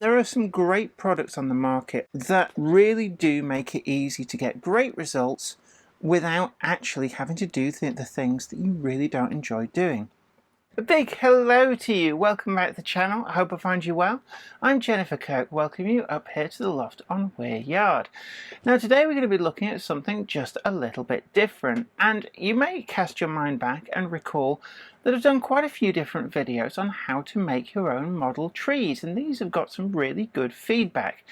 There are some great products on the market that really do make it easy to get great results without actually having to do the things that you really don't enjoy doing. A big hello to you. Welcome back to the channel. I hope I find you well. I'm Jennifer Kirk, welcoming you up here to the loft on Weir Yard. Now today we're going to be looking at something just a little bit different, and you may cast your mind back and recall that I've done quite a few different videos on how to make your own model trees, and these have got some really good feedback.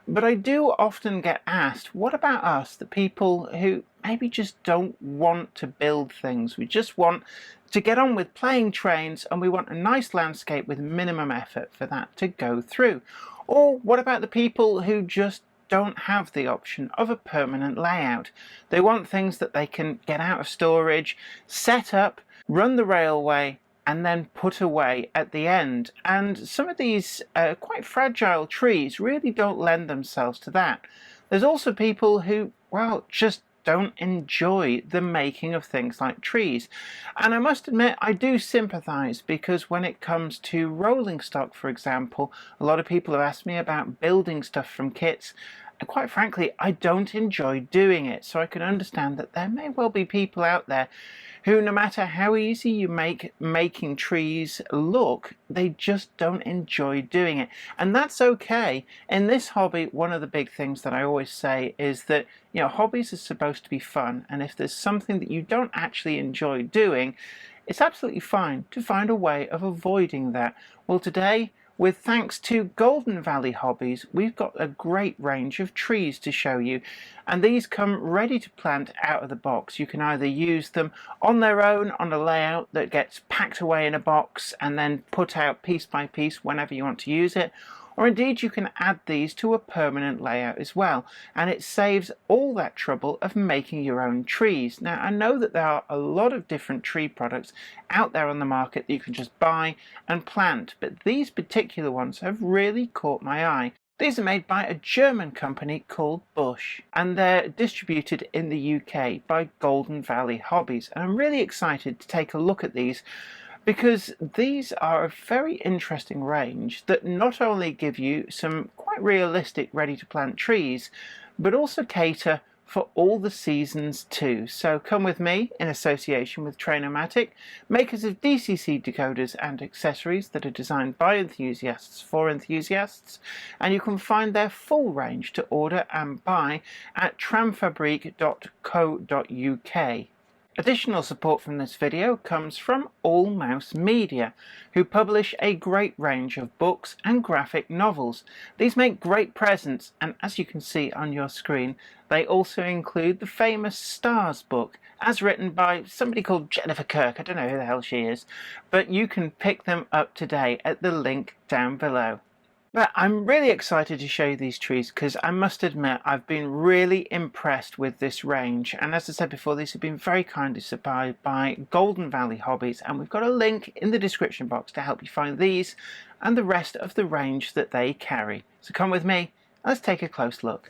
But I do often get asked, what about us, the people who maybe just don't want to build things? We just want to get on with playing trains, and we want a nice landscape with minimum effort for that to go through. Or what about the people who just don't have the option of a permanent layout? They want things that they can get out of storage, set up, run the railway, and then put away at the end. And some of these quite fragile trees really don't lend themselves to that. There's also people who, well, just don't enjoy the making of things like trees. And I must admit, I do sympathize, because when it comes to rolling stock, for example, a lot of people have asked me about building stuff from kits. And quite frankly, I don't enjoy doing it. So I can understand that there may well be people out there who, no matter how easy you make making trees look, they just don't enjoy doing it. And that's okay. In this hobby, one of the big things that I always say is that, you know, hobbies are supposed to be fun. And if there's something that you don't actually enjoy doing, it's absolutely fine to find a way of avoiding that. Well, today, with thanks to Golden Valley Hobbies, we've got a great range of trees to show you, and these come ready to plant out of the box. You can either use them on their own on a layout that gets packed away in a box and then put out piece by piece whenever you want to use it, or indeed you can add these to a permanent layout as well, and it saves all that trouble of making your own trees. Now, I know that there are a lot of different tree products out there on the market that you can just buy and plant, but these particular ones have really caught my eye. These are made by a German company called Bush, and they're distributed in the UK by Golden Valley Hobbies, and I'm really excited to take a look at these, because these are a very interesting range that not only give you some quite realistic ready to plant trees, but also cater for all the seasons too. So come with me in association with Trainomatic, makers of DCC decoders and accessories that are designed by enthusiasts for enthusiasts, and you can find their full range to order and buy at tramfabrique.co.uk. Additional support from this video comes from All Mouse Media, who publish a great range of books and graphic novels. These make great presents, and as you can see on your screen, they also include the famous Stars book, as written by somebody called Jennifer Kirk. I don't know who the hell she is, but you can pick them up today at the link down below. But I'm really excited to show you these trees, because I must admit I've been really impressed with this range, and as I said before, these have been very kindly supplied by Golden Valley Hobbies, and we've got a link in the description box to help you find these and the rest of the range that they carry. So come with me, let's take a close look.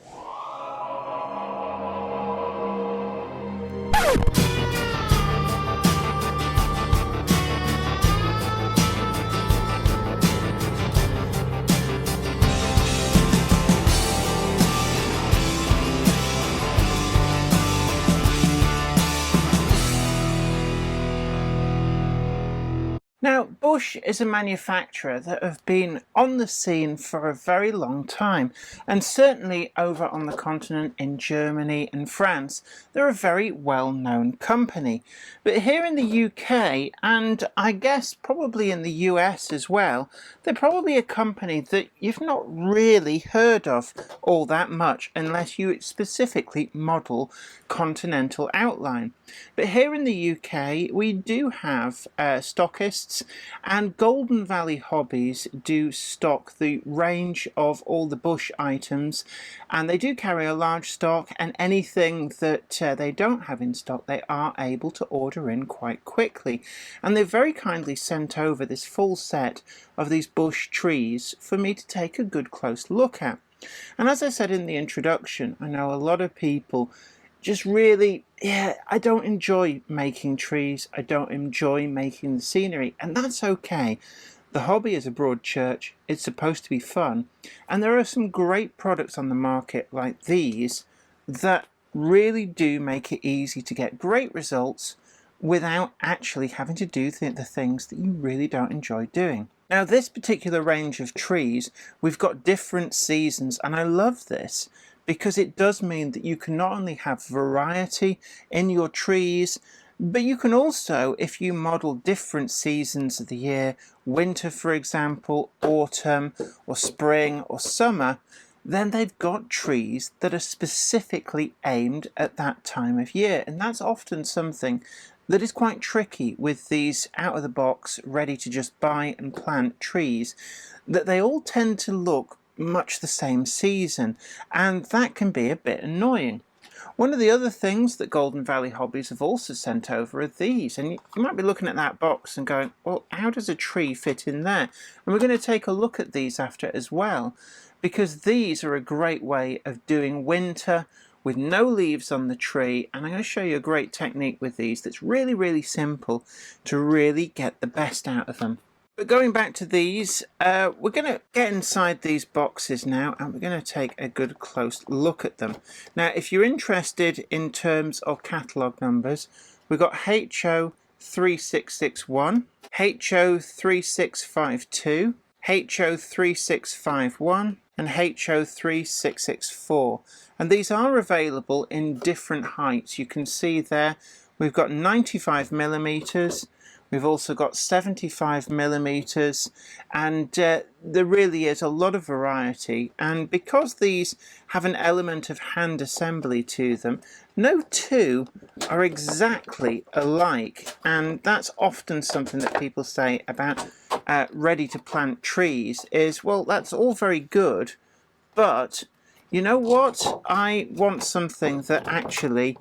Now, Bush is a manufacturer that have been on the scene for a very long time, and certainly over on the continent in Germany and France, they're a very well-known company. But here in the UK, and I guess probably in the US as well, they're probably a company that you've not really heard of all that much unless you specifically model continental outline. But here in the UK, we do have stockists, and Golden Valley Hobbies do stock the range of all the Bush items, and they do carry a large stock, and anything that they don't have in stock they are able to order in quite quickly. And they've very kindly sent over this full set of these Bush trees for me to take a good close look at. And as I said in the introduction, I know a lot of people just really, I don't enjoy making trees, I don't enjoy making the scenery, and that's okay. The hobby is a broad church, it's supposed to be fun, and there are some great products on the market like these that really do make it easy to get great results without actually having to do the things that you really don't enjoy doing. Now, this particular range of trees, we've got different seasons, and I love this because it does mean that you can not only have variety in your trees, but you can also, if you model different seasons of the year, winter for example, autumn or spring or summer, then they've got trees that are specifically aimed at that time of year. And that's often something that is quite tricky with these out-of-the-box, ready to just buy and plant trees, that they all tend to look much the same season, and that can be a bit annoying. One of the other things that Golden Valley Hobbies have also sent over are these, and you might be looking at that box and going, well, how does a tree fit in there? And we're going to take a look at these after as well, because these are a great way of doing winter with no leaves on the tree, and I'm going to show you a great technique with these that's really, really simple to really get the best out of them. But going back to these, we're going to get inside these boxes now, and we're going to take a good close look at them. Now, if you're interested in terms of catalogue numbers, we've got HO3661, HO3652, HO3651, and HO3664. And these are available in different heights. You can see there we've got 95 millimeters. We've also got 75 millimeters, and there really is a lot of variety. And because these have an element of hand assembly to them, no two are exactly alike. And that's often something that people say about ready to plant trees is, well, that's all very good, but you know what? I want something that actually,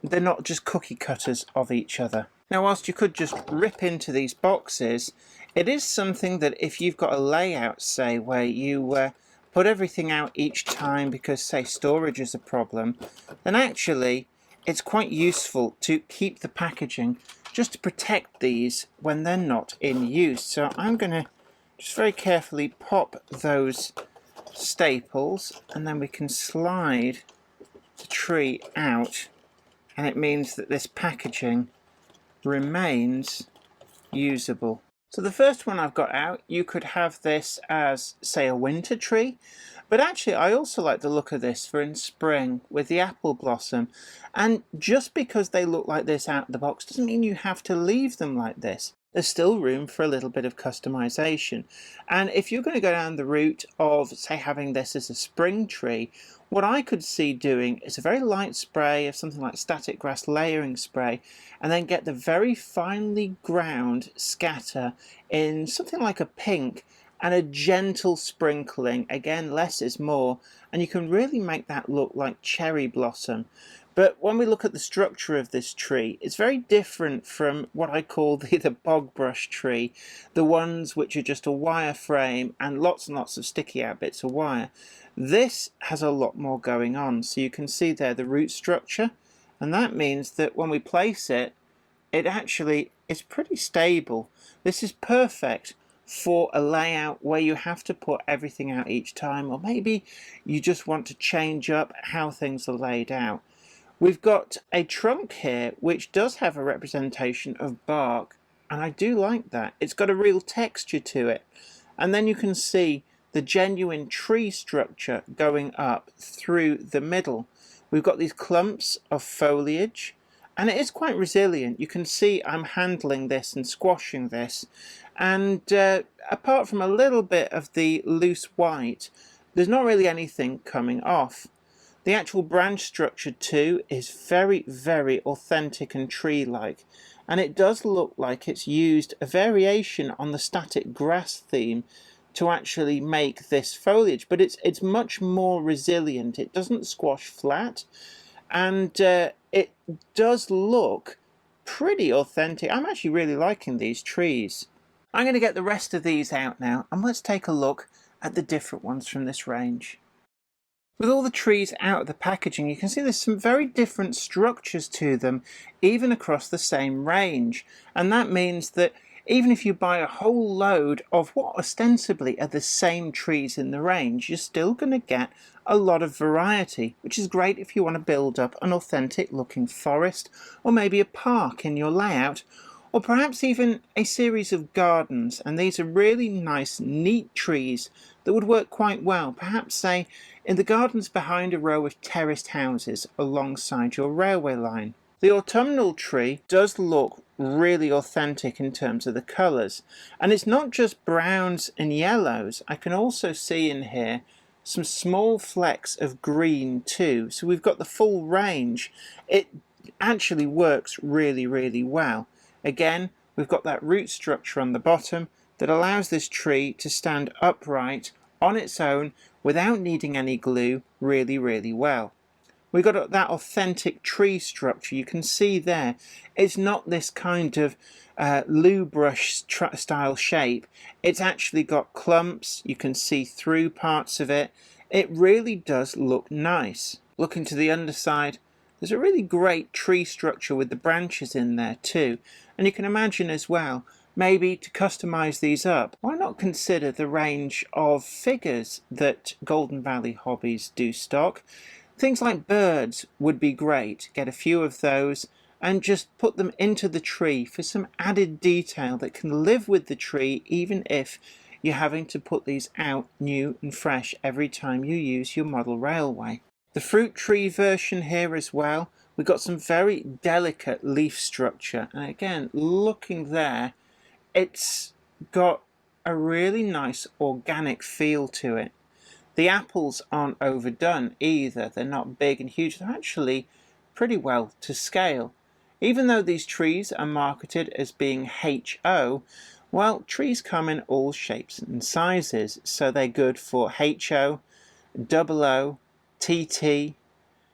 they're not just cookie cutters of each other. Now, whilst you could just rip into these boxes, it is something that if you've got a layout, say, where you put everything out each time because, say, storage is a problem, then actually it's quite useful to keep the packaging just to protect these when they're not in use. So I'm going to just very carefully pop those staples, and then we can slide the tree out, and it means that this packaging remains usable. So the first one I've got out, you could have this as, say, a winter tree, but actually I also like the look of this for in spring with the apple blossom. And just because they look like this out of the box doesn't mean you have to leave them like this. There's still room for a little bit of customization. And if you're going to go down the route of, say, having this as a spring tree, what I could see doing is a very light spray of something like static grass layering spray, and then get the very finely ground scatter in something like a pink and a gentle sprinkling. Again, less is more, and you can really make that look like cherry blossom. But when we look at the structure of this tree, it's very different from what I call the bog brush tree, the ones which are just a wire frame and lots of sticky out bits of wire. This has a lot more going on. So you can see there the root structure, and that means that when we place it, it actually is pretty stable. This is perfect for a layout where you have to put everything out each time, or maybe you just want to change up how things are laid out. We've got a trunk here which does have a representation of bark, and I do like that. It's got a real texture to it. And then you can see the genuine tree structure going up through the middle. We've got these clumps of foliage, and it is quite resilient. You can see I'm handling this and squashing this, and apart from a little bit of the loose white, there's not really anything coming off. The actual branch structure too is very, very authentic and tree-like, and it does look like it's used a variation on the static grass theme to actually make this foliage, but it's much more resilient. It doesn't squash flat, and it does look pretty authentic. I'm actually really liking these trees. I'm going to get the rest of these out now, and let's take a look at the different ones from this range. With all the trees out of the packaging, you can see there's some very different structures to them, even across the same range. And that means that Even if you buy a whole load of what ostensibly are the same trees in the range, you're still going to get a lot of variety, which is great if you want to build up an authentic looking forest, or maybe a park in your layout, or perhaps even a series of gardens. And these are really nice, neat trees that would work quite well, perhaps say in the gardens behind a row of terraced houses alongside your railway line. The autumnal tree does look really authentic in terms of the colours, and it's not just browns and yellows. I can also see in here some small flecks of green too, so we've got the full range. It actually works really, really well. Again, we've got that root structure on the bottom that allows this tree to stand upright on its own without needing any glue really, really well. We've got that authentic tree structure. You can see there, it's not this kind of loo brush style shape. It's actually got clumps. You can see through parts of it. It really does look nice. Looking to the underside, there's a really great tree structure with the branches in there too. And you can imagine as well, maybe to customize these up, why not consider the range of figures that Golden Valley Hobbies do stock. Things like birds would be great. Get a few of those and just put them into the tree for some added detail that can live with the tree, even if you're having to put these out new and fresh every time you use your model railway. The fruit tree version here as well, we've got some very delicate leaf structure, and again, looking there, it's got a really nice organic feel to it. The apples aren't overdone either. They're not big and huge. They're actually pretty well to scale. Even though these trees are marketed as being HO, well, trees come in all shapes and sizes, so they're good for HO, OO, TT,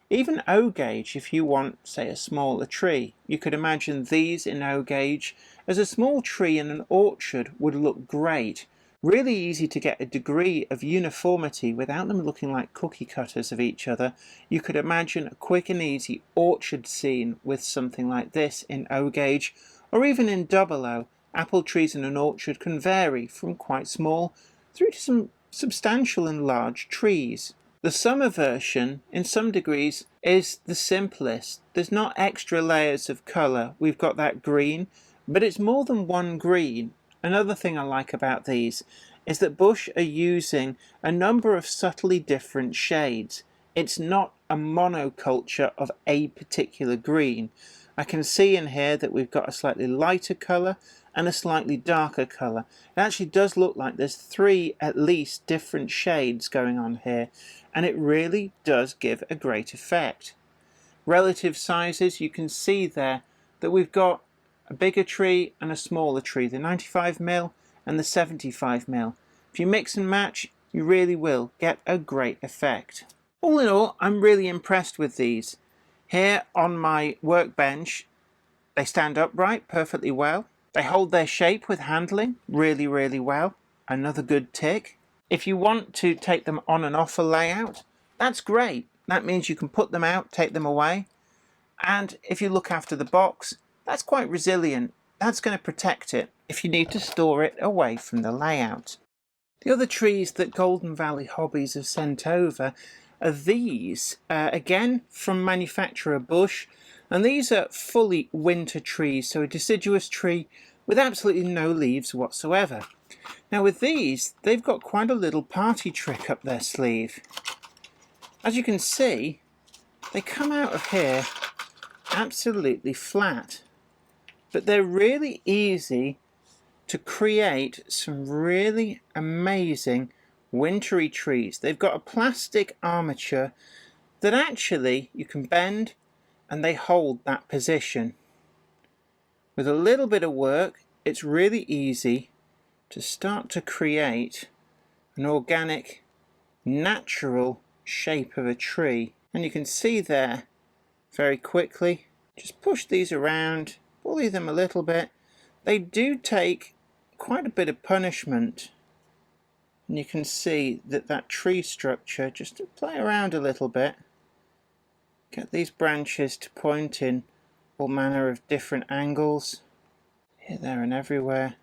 even O gauge if you want, say, a smaller tree. You could imagine these in O gauge as a small tree in an orchard would look great. Really easy to get a degree of uniformity without them looking like cookie cutters of each other. You could imagine a quick and easy orchard scene with something like this in O gauge, or even in OO. Apple trees in an orchard can vary from quite small through to some substantial and large trees. The summer version, in some degrees, is the simplest. There's not extra layers of colour. We've got that green, but it's more than one green. Another thing I like about these is that Bush are using a number of subtly different shades. It's not a monoculture of a particular green. I can see in here that we've got a slightly lighter colour and a slightly darker colour. It actually does look like there's three at least different shades going on here, and it really does give a great effect. Relative sizes, you can see there that we've got a bigger tree and a smaller tree, the 95mm and the 75mm. If you mix and match, you really will get a great effect. All in all, I'm really impressed with these. Here on my workbench, they stand upright perfectly well. They hold their shape with handling really, really well. Another good tick. If you want to take them on and off a layout, that's great. That means you can put them out, take them away. And if you look after the box, that's quite resilient. That's going to protect it if you need to store it away from the layout. The other trees that Golden Valley Hobbies have sent over are these, again from manufacturer Bush, and these are fully winter trees, so a deciduous tree with absolutely no leaves whatsoever. Now with these, they've got quite a little party trick up their sleeve. As you can see, they come out of here absolutely flat. But they're really easy to create some really amazing wintry trees. They've got a plastic armature that actually you can bend and they hold that position. With a little bit of work, it's really easy to start to create an organic, natural shape of a tree. And you can see there very quickly, just push these around, bully them a little bit. They do take quite a bit of punishment, and you can see that that tree structure, just to play around a little bit, get these branches to point in all manner of different angles. Here, there and everywhere.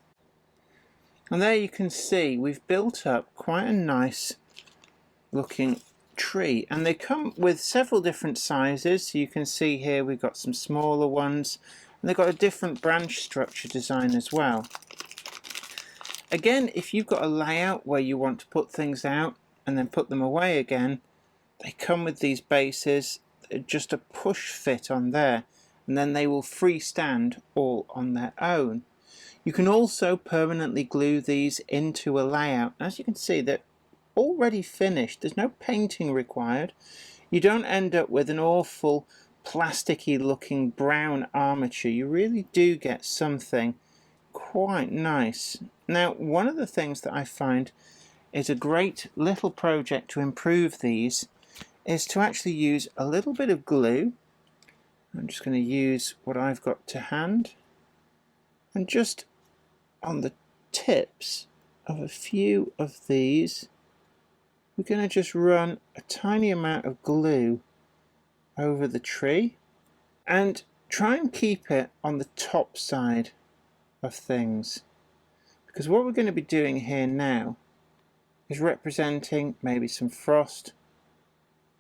And there you can see we've built up quite a nice looking tree, and they come with several different sizes. So you can see here we've got some smaller ones, and they've got a different branch structure design as well. Again, if you've got a layout where you want to put things out and then put them away again, they come with these bases, just a push fit on there, and then they will freestand all on their own. You can also permanently glue these into a layout. As you can see, they're already finished. There's no painting required. You don't end up with an awful plasticky looking brown armature. You really do get something quite nice. Now, one of the things that I find is a great little project to improve these is to actually use a little bit of glue. I'm just going to use what I've got to hand, and just on the tips of a few of these we're going to just run a tiny amount of glue over the tree and try and keep it on the top side of things, because what we're going to be doing here now is representing maybe some frost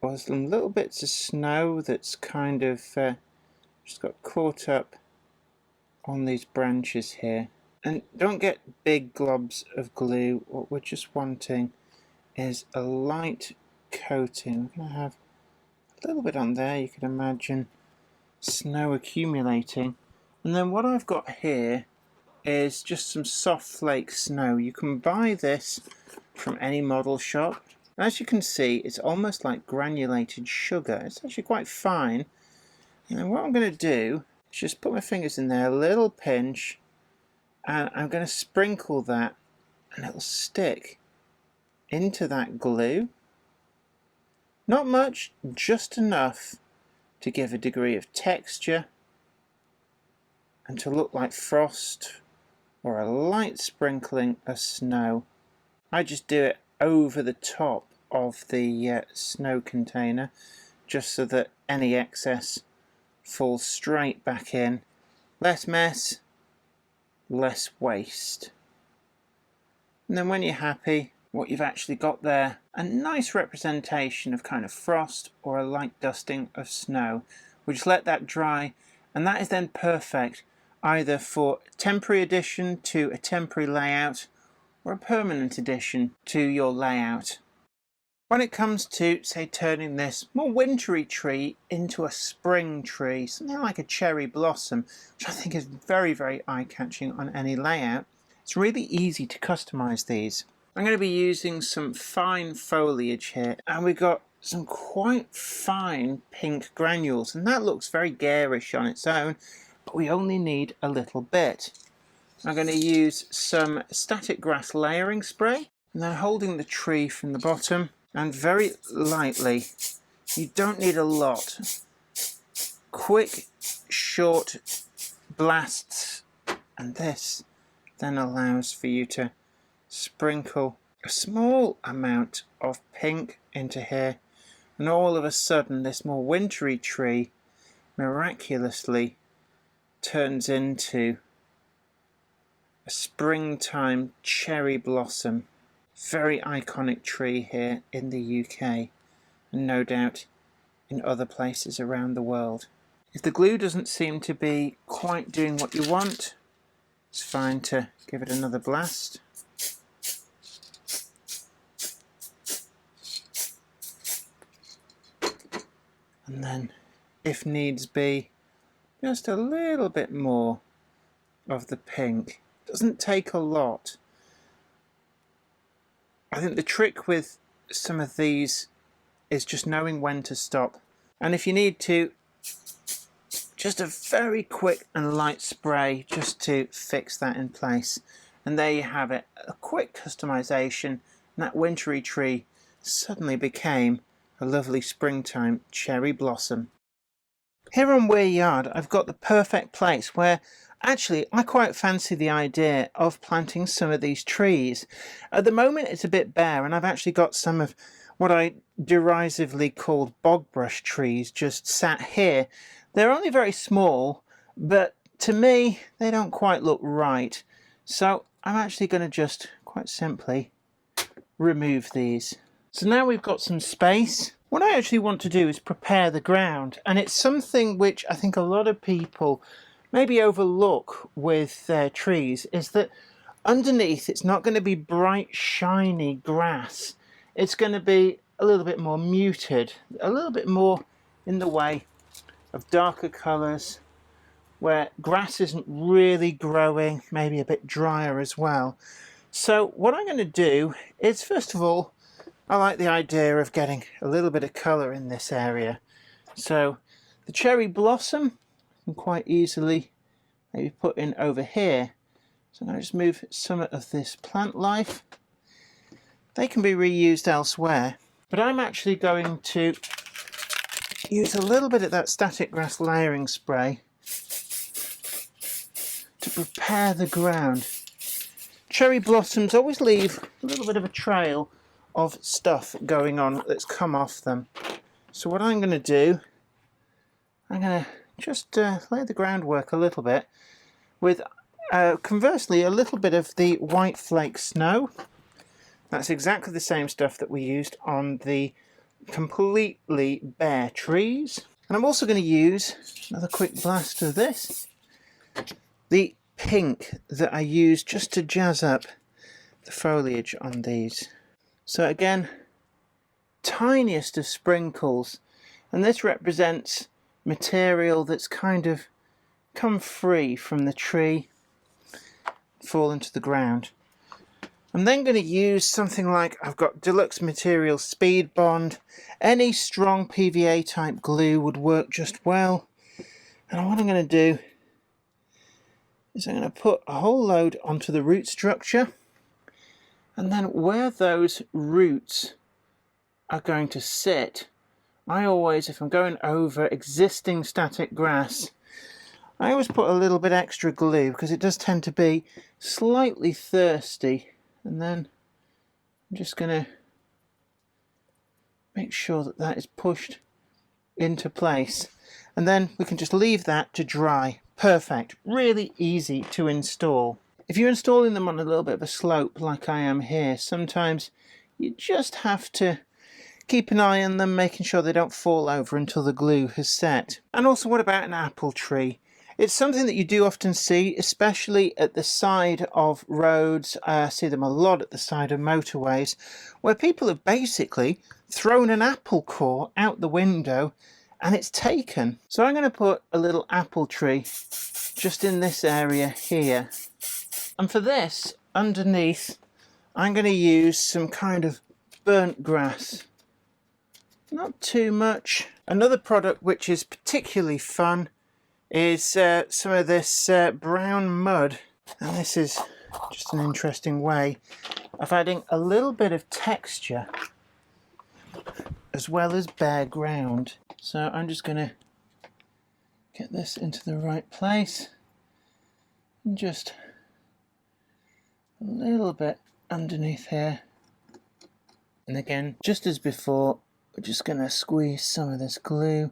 or some little bits of snow that's kind of just got caught up on these branches here. And don't get big globs of glue. What we're just wanting is a light coating. We're going to have a little bit on there. You can imagine snow accumulating. And then what I've got here is just some soft flake snow. You can buy this from any model shop. As you can see, it's almost like granulated sugar. It's actually quite fine. And then what I'm going to do is just put my fingers in there, a little pinch, and I'm going to sprinkle that, and it'll stick into that glue. Not much, just enough to give a degree of texture and to look like frost or a light sprinkling of snow. I just do it over the top of the snow container, just so that any excess falls straight back in. Less mess, less waste. And then when you're happy, what you've actually got there, a nice representation of kind of frost or a light dusting of snow. We'll just let that dry, and that is then perfect either for a temporary addition to a temporary layout or a permanent addition to your layout. When it comes to, say, turning this more wintry tree into a spring tree, something like a cherry blossom, which I think is very, very eye-catching on any layout, it's really easy to customize these. I'm going to be using some fine foliage here, and we've got some quite fine pink granules, and that looks very garish on its own, but we only need a little bit. I'm going to use some static grass layering spray, and then holding the tree from the bottom, and very lightly, you don't need a lot, quick short blasts, and this then allows for you to sprinkle a small amount of pink into here, and all of a sudden this more wintry tree miraculously turns into a springtime cherry blossom. Very iconic tree here in the UK, and no doubt in other places around the world. If the glue doesn't seem to be quite doing what you want, it's fine to give it another blast. And then, if needs be, just a little bit more of the pink. Doesn't take a lot. I think the trick with some of these is just knowing when to stop. And if you need to, just a very quick and light spray just to fix that in place. And there you have it, a quick customization, and that wintry tree suddenly became a lovely springtime cherry blossom. Here on Weir Yard, I've got the perfect place where actually I quite fancy the idea of planting some of these trees. At the moment it's a bit bare, and I've actually got some of what I derisively called bog brush trees just sat here. They're only very small, but to me, they don't quite look right. So I'm actually going to just quite simply remove these. So now we've got some space. What I actually want to do is prepare the ground, and it's something which I think a lot of people maybe overlook with their trees, is that underneath it's not going to be bright shiny grass. It's going to be a little bit more muted, a little bit more in the way of darker colours, where grass isn't really growing, maybe a bit drier as well. So what I'm going to do is, first of all, I like the idea of getting a little bit of colour in this area. So the cherry blossom I can quite easily maybe put in over here. So I'm going to just move some of this plant life. They can be reused elsewhere, but I'm actually going to use a little bit of that static grass layering spray to prepare the ground. Cherry blossoms always leave a little bit of a trail of stuff going on that's come off them. So what I'm going to do, I'm going to just lay the groundwork a little bit with conversely a little bit of the white flake snow. That's exactly the same stuff that we used on the completely bare trees. And I'm also going to use another quick blast of this, the pink that I used just to jazz up the foliage on these. So again, tiniest of sprinkles, and this represents material that's kind of come free from the tree, fall into the ground. I'm then going to use something like, I've got Deluxe Materials Speed Bond. Any strong PVA type glue would work just well. And what I'm going to do is I'm going to put a whole load onto the root structure, and then where those roots are going to sit, I always, if I'm going over existing static grass, I always put a little bit extra glue because it does tend to be slightly thirsty. And then I'm just going to make sure that that is pushed into place, and then we can just leave that to dry. Perfect. Really easy to install. If you're installing them on a little bit of a slope like I am here, sometimes you just have to keep an eye on them, making sure they don't fall over until the glue has set. And also, what about an apple tree? It's something that you do often see, especially at the side of roads. I see them a lot at the side of motorways, where people have basically thrown an apple core out the window and it's taken. So I'm going to put a little apple tree just in this area here. And for this, underneath, I'm going to use some kind of burnt grass. Not too much. Another product which is particularly fun is some of this brown mud. And this is just an interesting way of adding a little bit of texture as well as bare ground. So I'm just going to get this into the right place and just a little bit underneath here. And again, just as before, we're just going to squeeze some of this glue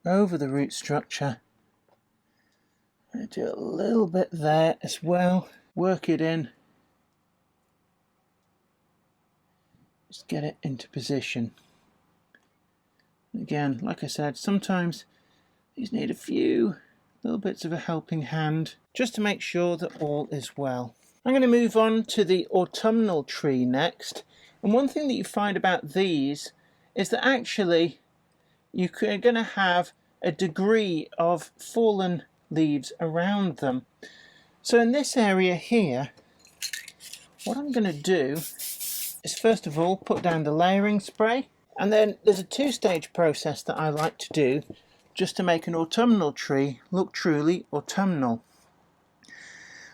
over the root structure. I'm going to do a little bit there as well. Work it in. Just get it into position. Again, like I said, sometimes these need a few little bits of a helping hand just to make sure that all is well. I'm going to move on to the autumnal tree next. And one thing that you find about these is that actually you're going to have a degree of fallen leaves around them. So in this area here, what I'm going to do is first of all put down the layering spray, and then there's a two-stage process that I like to do just to make an autumnal tree look truly autumnal.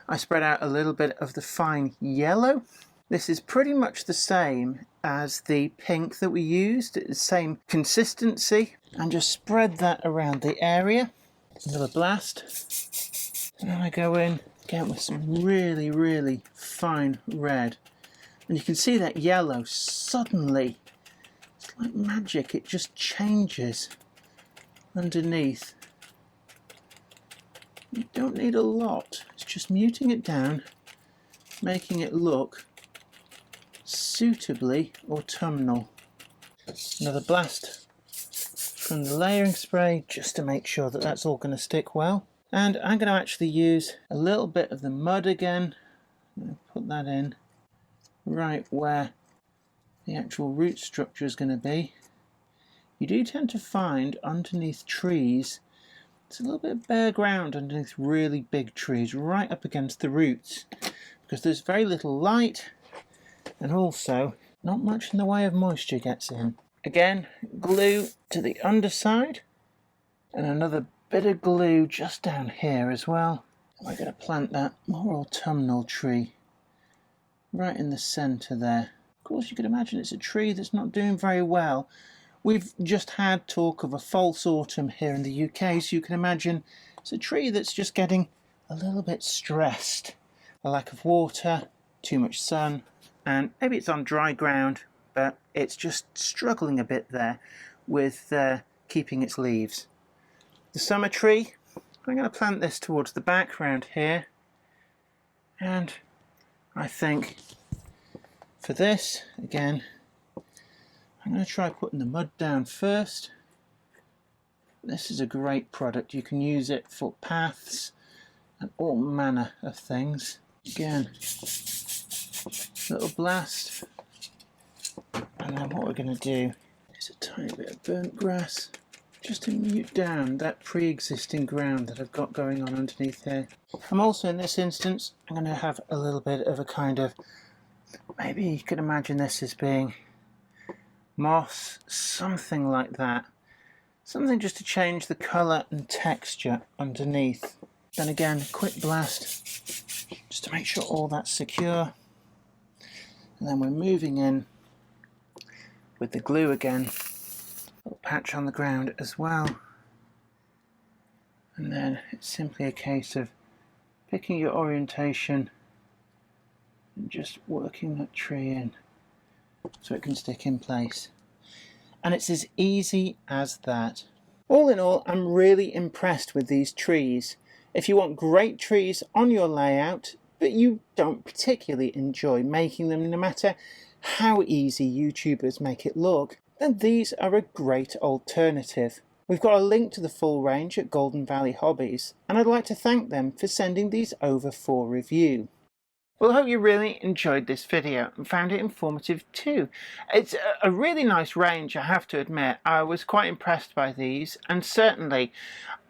I spread out a little bit of the fine yellow. This is pretty much the same as the pink that we used. It's the same consistency, and just spread that around the area. Another blast. And then I go in again with some really, really fine red. And you can see that yellow suddenly, it's like magic, it just changes underneath. You don't need a lot. It's just muting it down, making it look suitably autumnal. Another blast from the layering spray just to make sure that that's all going to stick well. And I'm going to actually use a little bit of the mud again. I'm going to put that in right where the actual root structure is going to be. You do tend to find underneath trees, it's a little bit of bare ground underneath really big trees, right up against the roots, because there's very little light and also not much in the way of moisture gets in. Again, glue to the underside and another bit of glue just down here as well. We're going to plant that more autumnal tree right in the centre there. Of course, you can imagine it's a tree that's not doing very well. We've just had talk of a false autumn here in the UK, so you can imagine it's a tree that's just getting a little bit stressed. A lack of water, too much sun, and maybe it's on dry ground, but it's just struggling a bit there with keeping its leaves. The summer tree, I'm going to plant this towards the background here, and I think for this, again, I'm going to try putting the mud down first. This is a great product. You can use it for paths and all manner of things. Again, little blast. And then what we're going to do is a tiny bit of burnt grass just to mute down that pre-existing ground that I've got going on underneath here. I'm also, in this instance, I'm going to have a little bit of a kind of, maybe you could imagine this as being moss, something like that. Something just to change the colour and texture underneath. Then again, a quick blast just to make sure all that's secure. And then we're moving in with the glue again. A little patch on the ground as well. And then it's simply a case of picking your orientation and just working that tree in so it can stick in place. And it's as easy as that. All in all, I'm really impressed with these trees. If you want great trees on your layout, but you don't particularly enjoy making them, no matter how easy YouTubers make it look, then these are a great alternative. We've got a link to the full range at Golden Valley Hobbies, and I'd like to thank them for sending these over for review. Well, I hope you really enjoyed this video and found it informative too. It's a really nice range, I have to admit. I was quite impressed by these, and certainly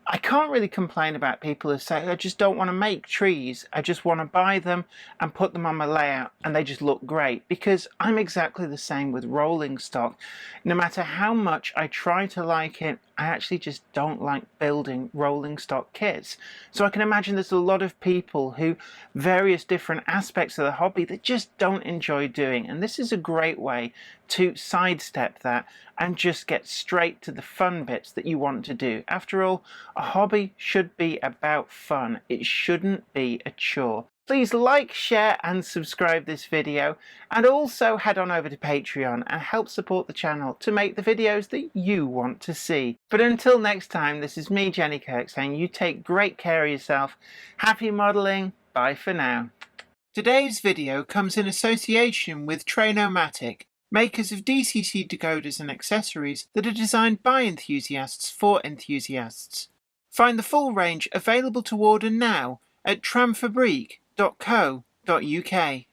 I can't really complain about people who say, I just don't want to make trees, I just want to buy them and put them on my layout and they just look great, because I'm exactly the same with rolling stock. No matter how much I try to like it, I actually just don't like building rolling stock kits. So I can imagine there's a lot of people who, various different aspects of the hobby, that just don't enjoy doing, and this is a great way to sidestep that and just get straight to the fun bits that you want to do. After all, a hobby should be about fun. It shouldn't be a chore. Please like, share and subscribe this video, and also head on over to Patreon and help support the channel to make the videos that you want to see. But until next time, this is me, Jenny Kirk, saying you take great care of yourself. Happy modelling. Bye for now. Today's video comes in association with Trainomatic, makers of DCT decoders and accessories that are designed by enthusiasts for enthusiasts. Find the full range available to order now at tramfabrique.co.uk.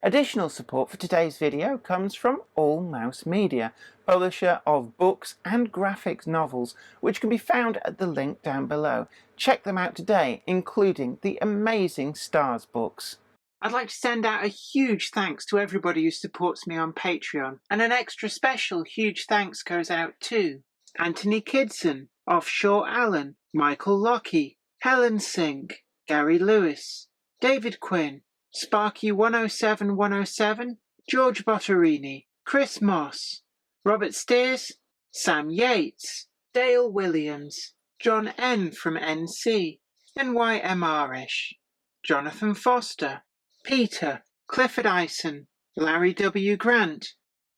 Additional support for today's video comes from All Mouse Media, publisher of books and graphics novels, which can be found at the link down below. Check them out today, including the amazing Stars books. I'd like to send out a huge thanks to everybody who supports me on Patreon, and an extra special huge thanks goes out to Anthony Kidson, Offshore Allen, Michael Lockie, Helen Sink, Gary Lewis, David Quinn, Sparky 107107, George Botterini, Chris Moss, Robert Steers, Sam Yates, Dale Williams, John N from NC, NYMRish, Jonathan Foster, Peter, Clifford Ison, Larry W. Grant,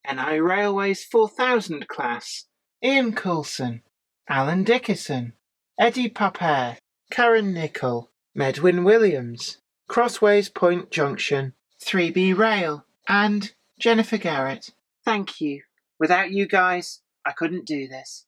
NI Railways 4000 class, Ian Coulson, Alan Dickerson, Eddie Popper, Karen Nicol, Medwin Williams, Crossways Point Junction, 3B Rail, and Jennifer Garrett. Thank you. Without you guys, I couldn't do this.